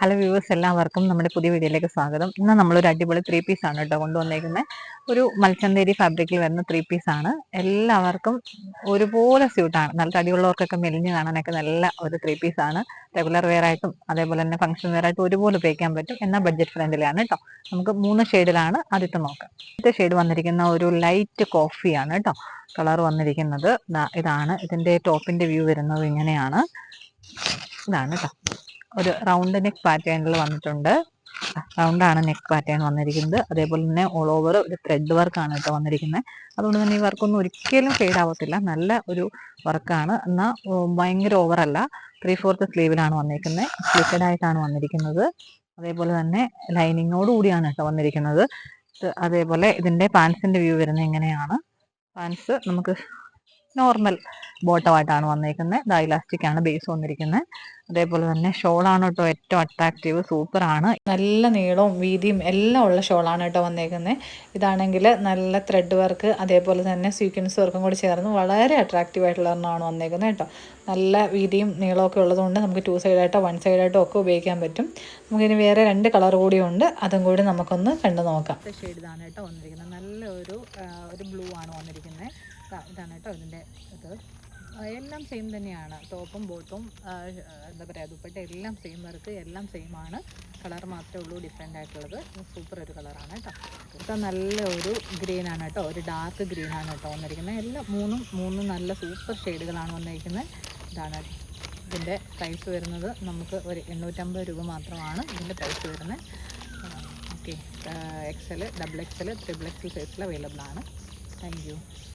Hello viewers, എല്ലാവർക്കും നമ്മുടെ പുതിയ വീഡിയോയിലേക്ക് സ്വാഗതം. ഇന്ന് നമ്മളൊരു അടിപൊളി 3 പീസ് ആണ് കേട്ടോ കൊണ്ടുവന്നേക്കുന്നത്. ഒരു മൽച്ചന്തേരി ഫാബ്രിക്കിൽ വരുന്ന 3 പീസ് ആണ്. എല്ലാവർക്കും ഒരുപോലെ സ്യൂട്ടാണ്. നല്ല തടിയുള്ളവർക്കൊക്കെ മെലിഞ്ഞ് കാണാനൊക്കെ നല്ല ഒരു 3 പീസ് ആണ്. റെഗുലർ വെയർ ആയിട്ടും അതേപോലെ തന്നെ ഫംഗ്ഷൻ വെയർ ആയിട്ടും ഒരുപോലെ ഉപയോഗിക്കാൻ പറ്റും. എന്നാൽ ബഡ്ജറ്റ് ഫ്രണ്ട്ലിയാണ് കേട്ടോ. നമുക്ക് 3 ഷെയ്ഡിലാണ് ആദ്യത്തെ നോക്കാം. ആദ്യത്തെ ഷെയ്ഡ് വന്നിരിക്കുന്ന ഒരു ലൈറ്റ് കോഫിയാണ് കേട്ടോ. കളർ വന്നിരിക്കുന്നത് ഇതാണ്. ഇതിൻ്റെ ടോപ്പിൻ്റെ വ്യൂ വരുന്നത് ഇങ്ങനെയാണ്. ഇതാണ് കേട്ടോ. ഒരു റൗണ്ട് നെക്ക് പാറ്റേണിൽ വന്നിട്ടുണ്ട്. റൗണ്ടാണ് നെക്ക് പാറ്റേൺ വന്നിരിക്കുന്നത്. അതേപോലെ തന്നെ ഓൾ ഓവർ ഒരു ത്രെഡ് വർക്കാണ് കേട്ടോ വന്നിരിക്കുന്നത്. അതുകൊണ്ട് തന്നെ ഈ വർക്കൊന്നും ഒരിക്കലും ഫെയ്ഡ് ആവത്തില്ല. നല്ല ഒരു വർക്കാണ്. എന്നാൽ ഭയങ്കര ഓവറല്ല. 3/4 സ്ലീവിലാണ് വന്നിരിക്കുന്നത്. സ്ലിറ്റഡ് ആയിട്ടാണ് വന്നിരിക്കുന്നത്. അതേപോലെ തന്നെ ലൈനിങ്ങോട് കൂടിയാണ് കേട്ടോ വന്നിരിക്കുന്നത്. അതേപോലെ ഇതിൻ്റെ പാൻസിൻ്റെ വ്യൂ വരുന്നത് എങ്ങനെയാണ്. പാൻസ് നമുക്ക് നോർമൽ ബോട്ടമായിട്ടാണ് വന്നേക്കുന്നത്. ഇലാസ്റ്റിക് ആണ് ബേസ് വന്നിരിക്കുന്നത്. അതേപോലെ തന്നെ ഷോളാണ് കേട്ടോ ഏറ്റവും അട്രാക്റ്റീവ്. സൂപ്പറാണ്. നല്ല നീളവും വീതിയും എല്ലാം ഉള്ള ഷോളാണ് കേട്ടോ വന്നേക്കുന്നത്. ഇതാണെങ്കിൽ നല്ല ത്രെഡ് വർക്ക് അതേപോലെ തന്നെ സീക്വൻസ് വർക്കും കൂടി ചേർന്ന് വളരെ അട്രാക്റ്റീവ് ആയിട്ടുള്ള ഒരെണ്ണമാണ് വന്നേക്കുന്നത് കേട്ടോ. നല്ല വീതിയും നീളമൊക്കെ ഉള്ളതുകൊണ്ട് നമുക്ക് 2 സൈഡായിട്ടോ 1 സൈഡായിട്ടോ ഒക്കെ ഉപയോഗിക്കാൻ പറ്റും. നമുക്കിനി വേറെ 2 കളർ കൂടിയുണ്ട്. അതും കൂടി നമുക്കൊന്ന് കണ്ടു നോക്കാം. ഷെയ്ഡ് ഇതാണ് കേട്ടോ വന്നിരിക്കുന്നത്. നല്ല ഒരു ബ്ലൂ ആണ് വന്നിരിക്കുന്നത്. ഇതാണ് കേട്ടോ ഇതിൻ്റെ ഇത്. എല്ലാം സെയിം തന്നെയാണ്. ടോപ്പും ബോട്ടും എന്താ പറയുക ദുപ്പട്ട എല്ലാം സെയിം വർക്ക്, എല്ലാം സെയിം ആണ്. കളർ മാത്രമേ ഉള്ളൂ ഡിഫറെൻ്റ് ആയിട്ടുള്ളത്. സൂപ്പർ ഒരു കളറാണ് കേട്ടോ. ഇപ്പം നല്ല ഒരു ഗ്രീനാണ് കേട്ടോ. ഒരു ഡാർക്ക് ഗ്രീനാണ് കേട്ടോ വന്നിരിക്കുന്നത്. എല്ലാം മൂന്നും നല്ല സൂപ്പർ ഷെയ്ഡുകളാണ് വന്നിരിക്കുന്നത്. ഇതാണ് ഇതിൻ്റെ പ്രൈസ് വരുന്നത്. നമുക്ക് ഒരു 850 രൂപ മാത്രമാണ് ഇതിൻ്റെ പ്രൈസ് വരുന്നത്. ഓക്കെ, XL, XXL, XXL സൈസിൽ അവൈലബിൾ ആണ്. Thank you.